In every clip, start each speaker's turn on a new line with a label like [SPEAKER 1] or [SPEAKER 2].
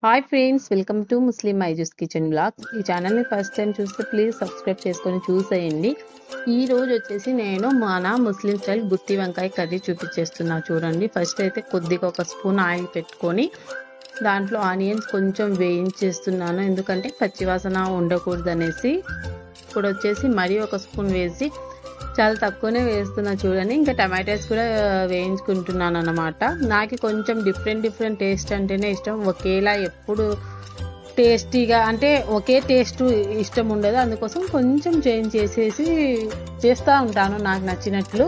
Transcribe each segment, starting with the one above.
[SPEAKER 1] Hi friends, welcome to Muslim మైజూస్ kitchen blogs. ఈ ఛానల్ని ఫస్ట్ టైం చూస్తే ప్లీజ్ సబ్స్క్రైబ్ చేసుకొని చూసేయండి. ఈ రోజు వచ్చేసి నేను మన ముస్లిం స్టైల్ గుత్తి వంకాయ కర్రీ చూపించేస్తున్నా చూడండి. ఫస్ట్ అయితే కొద్దిగా ఒక స్పూన్ ఆయిల్ పెట్టుకొని దాంట్లో ఆనియన్స్ కొంచెం వేయించేస్తున్నాను, ఎందుకంటే పచ్చివాసన ఉండకూడదు అనేసి. ఇప్పుడు వచ్చేసి మరీ ఒక స్పూన్ వేసి చాలా తక్కువనే వేస్తున్నా చూడండి. ఇంకా టమాటాస్ కూడా వేయించుకుంటున్నాను అన్నమాట. నాకు కొంచెం డిఫరెంట్ టేస్ట్ అంటేనే ఇష్టం. ఒకేలా ఎప్పుడు టేస్టీగా అంటే ఒకే టేస్ట్ ఇష్టం ఉండదు. అందుకోసం కొంచెం చేంజ్ చేసేసి చేస్తూ ఉంటాను నాకు నచ్చినట్లు.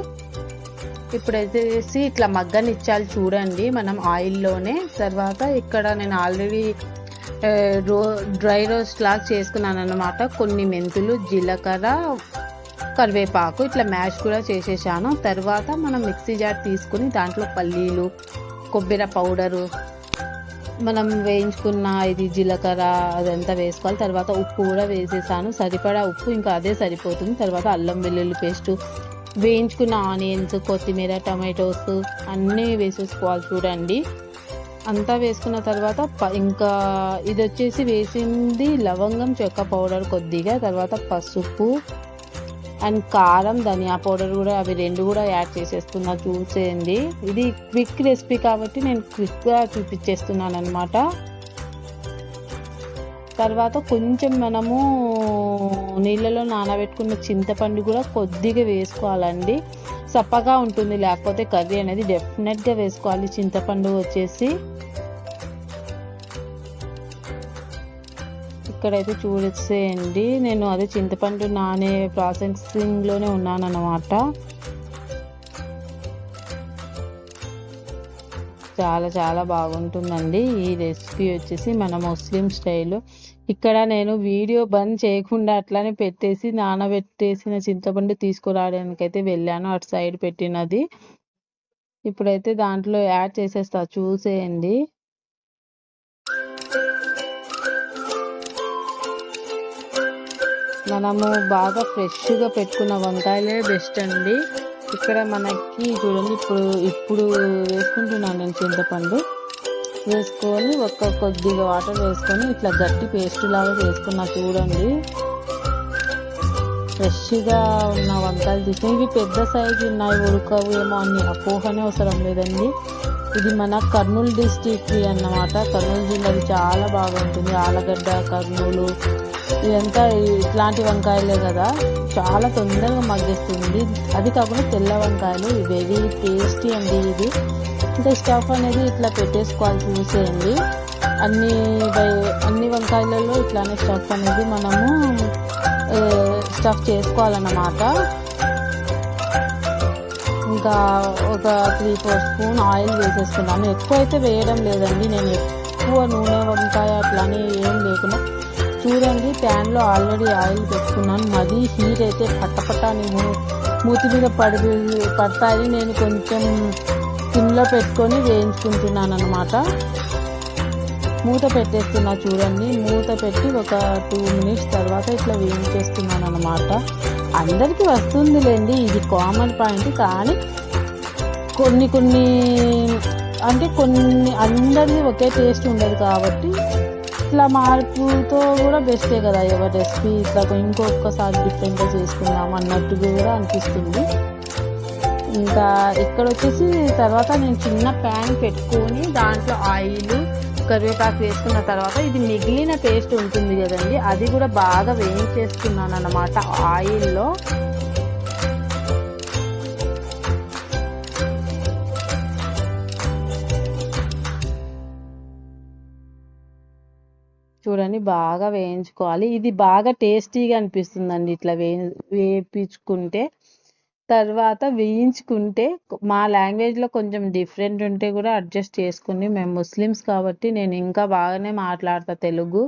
[SPEAKER 1] ఇప్పుడైతే ఇట్లా మగ్గనిచ్చాలి చూడండి మనం ఆయిల్లోనే. తర్వాత ఇక్కడ నేను ఆల్రెడీ డ్రై రోస్ట్ లాగా చేసుకున్నాను అన్నమాట. కొన్ని మెంతులు, జీలకర్ర, కరివేపాకు ఇట్లా మ్యాష్ కూడా చేసేసాను. తర్వాత మనం మిక్సీ జార్ తీసుకుని దాంట్లో పల్లీలు, కొబ్బరి పౌడరు, మనం వేయించుకున్న ఇది జీలకర్ర అదంతా వేసుకోవాలి. తర్వాత ఉప్పు కూడా వేసేసాను, సరిపడా ఉప్పు, ఇంకా అదే సరిపోతుంది. తర్వాత అల్లం వెల్లుల్లి పేస్టు, వేయించుకున్న ఆనియన్స్, కొత్తిమీర, టమాటోస్ అన్నీ వేసేసుకోవాలి చూడండి. అంతా వేసుకున్న తర్వాత ఇంకా ఇది వచ్చేసి వేసింది లవంగం, చెక్క పౌడర్ కొద్దిగా, తర్వాత పసుపు అండ్ కారం, ధనియా పౌడర్ కూడా, అవి రెండు కూడా యాడ్ చేసేస్తున్నా చూసేయండి. ఇది క్విక్ రెసిపీ కాబట్టి నేను క్విక్గా చూపించేస్తున్నాను అనమాట. తర్వాత కొంచెం మనము నీళ్ళలో నానబెట్టుకున్న చింతపండు కూడా కొద్దిగా వేసుకోవాలండి, సప్పగా ఉంటుంది లేకపోతే కర్రీ అనేది. డెఫినెట్గా వేసుకోవాలి చింతపండు వచ్చేసి. ఇక్కడైతే చూసేయండి, నేను అదే చింతపండు నానే ప్రాసెసింగ్లోనే ఉన్నాను అన్నమాట. చాలా బాగుంటుందండి ఈ రెసిపీ వచ్చేసి మన ముస్లిం స్టైల్. ఇక్కడ నేను వీడియో బంద్ చేయకుండా అట్లానే పెట్టేసి నానబెట్టేసిన చింతపండు తీసుకురావడానికి అయితే వెళ్ళాను, అటు సైడ్ పెట్టినది. ఇప్పుడైతే దాంట్లో యాడ్ చేసేస్తా చూసేయండి. మనము బాగా ఫ్రెష్గా పెట్టుకున్న వంకాయలే బెస్ట్ అండి. ఇక్కడ మనకి చూడండి, ఇప్పుడు వేసుకుంటున్నాను నేను చింతపండు. వేసుకొని కొద్దిగా వాటర్ వేసుకొని ఇట్లా గట్టి పేస్ట్ లాగా చేసుకున్నా చూడండి. ఫ్రెష్గా ఉన్న వంకాయలు తీసుకుని, ఇవి పెద్ద సైజు ఉన్నాయి, ఉడకవు ఏమో అని అపోహనే అవసరం లేదండి. ఇది మన కర్నూలు డిస్టిక్ అన్నమాట. కర్నూలు జిల్లాది చాలా బాగుంటుంది. ఆలగడ్డ, కర్నూలు ఇదంతా ఇట్లాంటి వంకాయలే కదా, చాలా తొందరగా మగ్గిస్తుంది. అది కాకుండా తెల్ల వంకాయలు వెరీ టేస్టీ అండి ఇది. ఇంకా స్టఫ్ అనేది ఇట్లా పెట్టేసుకోవాలి చూసేయండి. అన్ని వంకాయలలో ఇట్లానే స్టఫ్ అనేది మనము స్టఫ్ చేసుకోవాలన్నమాట. ఇంకా ఒక 3-4 స్పూన్ ఆయిల్ వేసేసుకున్నాను. ఎక్కువ అయితే వేయడం లేదండి, నేను ఎక్కువ నూనె వంకాయ అట్లానే ఏం లేకుండా చూడండి. ప్యాన్లో ఆల్రెడీ ఆయిల్ పెట్టుకున్నాను. మరీ హీట్ అయితే పట్టపట్టాని మూతి మీద పడతాయి. నేను కొంచెం సిమ్లో పెట్టుకొని వేయించుకుంటున్నాను అనమాట. మూత పెట్టేస్తున్నా చూడండి. మూత పెట్టి ఒక 2 మినిట్స్ తర్వాత ఇట్లా వేయించేస్తున్నాను అనమాట. అందరికీ వస్తుందిలేండి, ఇది కామన్ పాయింట్. కానీ కొన్ని అంటే అందరిది ఒకే టేస్ట్ ఉండదు కాబట్టి ఇట్లా మార్పుతో కూడా బెస్టే కదా ఎవరి రెసిపీ. ఇట్లా ఇంకొకసారి డిఫరెంట్గా చేసుకుందాం అన్నట్టుగా కూడా అనిపిస్తుంది. ఇంకా ఇక్కడ వచ్చేసి తర్వాత నేను చిన్న ప్యాన్ పెట్టుకొని దాంట్లో ఆయిల్, కరివేపాకు వేసుకున్న తర్వాత ఇది మిగిలిన పేస్ట్ ఉంటుంది కదండి, అది కూడా బాగా వేయించేస్తున్నాను అన్నమాట ఆయిల్లో. చూడండి బాగా వేయించుకోవాలి. ఇది బాగా టేస్టీగా అనిపిస్తుందండి ఇట్లా వేయించుకుంటే. తర్వాత వేయించుకుంటే మా లాంగ్వేజ్లో కొంచెం డిఫరెంట్ ఉంటే కూడా అడ్జస్ట్ చేసుకుని, మేము ముస్లిమ్స్ కాబట్టి నేను ఇంకా బాగానే మాట్లాడతా తెలుగు.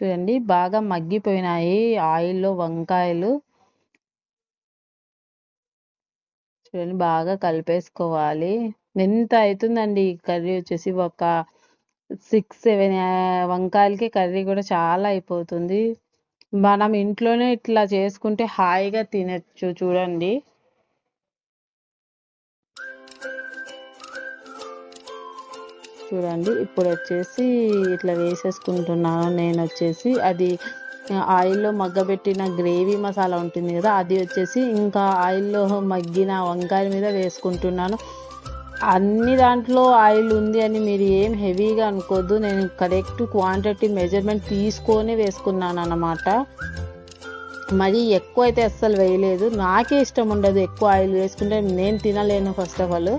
[SPEAKER 1] చూడండి బాగా మగ్గిపోయినాయి ఆయిల్లో వంకాయలు. చూడండి బాగా కలిపేసుకోవాలి. ఎంత అవుతుందండి ఈ కర్రీ వచ్చేసి, ఒక 6-7 వంకాయలకి కర్రీ కూడా చాలా అయిపోతుంది. మనం ఇంట్లోనే ఇట్లా చేసుకుంటే హాయిగా తినచ్చు చూడండి. చూడండి ఇప్పుడు వచ్చేసి ఇట్లా వేసేసుకుంటున్నాను. నేను వచ్చేసి అది ఆయిల్లో మగ్గబెట్టిన గ్రేవీ మసాలా ఉంటుంది కదా, అది వచ్చేసి ఇంకా ఆయిల్లో మగ్గిన వంకాయల మీద వేసుకుంటున్నాను. అన్ని దాంట్లో ఆయిల్ ఉంది అని మీరు ఏం హెవీగా అనుకోద్దు. నేను కరెక్ట్ క్వాంటిటీ మెజర్మెంట్ తీసుకొని వేసుకున్నాను అన్నమాట. మరి ఎక్కువ అయితే అస్సలు వేయలేదు. నాకే ఇష్టం ఉండదు ఎక్కువ ఆయిల్ వేసుకుంటే, నేను తినలేను ఫస్ట్ ఆఫ్ ఆల్.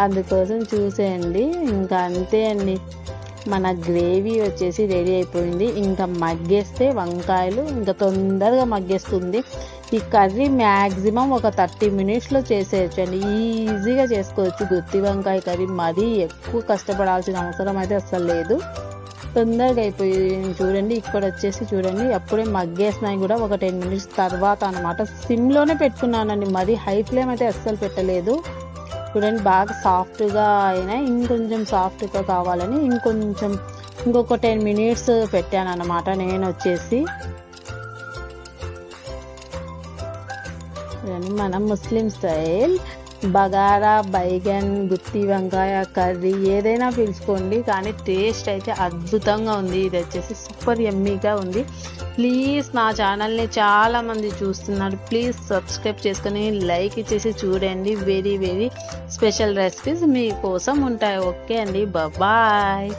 [SPEAKER 1] అందుకోసం చూసేయండి. ఇంకా అంతే అండి, మన గ్రేవీ వచ్చేసి రెడీ అయిపోయింది. ఇంకా మగ్గేస్తే వంకాయలు ఇంకా తొందరగా మగ్గేస్తుంది. ఈ కర్రీ మ్యాక్సిమం ఒక 30 మినిట్స్లో చేసేయచ్చు అండి. ఈజీగా చేసుకోవచ్చు గుత్తి వంకాయ కర్రీ. మరీ ఎక్కువ కష్టపడాల్సిన అవసరం అయితే అస్సలు లేదు. తొందరగా అయిపోయింది చూడండి. ఇక్కడ వచ్చేసి చూడండి అప్పుడే మగ్గేసినాయి కూడా ఒక 10 మినిట్స్ తర్వాత అనమాట. సిమ్లోనే పెట్టుకున్నానండి, మరి హై ఫ్లేమ్ అయితే అస్సలు పెట్టలేదు. చూడండి బాగా సాఫ్ట్గా అయినాయి. ఇంకొంచెం సాఫ్ట్గా కావాలని ఇంకొక 10 మినిట్స్ పెట్టాను అనమాట. నేను వచ్చేసి మన ముస్లిం స్టైల్ బగారా బైగన్ గుత్తి వంకాయ కర్రీ ఏదైనా పిలుచుకోండి, కానీ టేస్ట్ అయితే అద్భుతంగా ఉంది. ఇది వచ్చేసి సూపర్ యమ్మీగా ఉంది. ప్లీజ్ నా ఛానల్ని చాలామంది చూస్తున్నారు, ప్లీజ్ సబ్స్క్రైబ్ చేసుకొని లైక్ ఇచ్చేసి చూడండి. వెరీ వెరీ స్పెషల్ రెసిపీస్ మీకోసం ఉంటాయి. ఓకే అండి, బాయ్.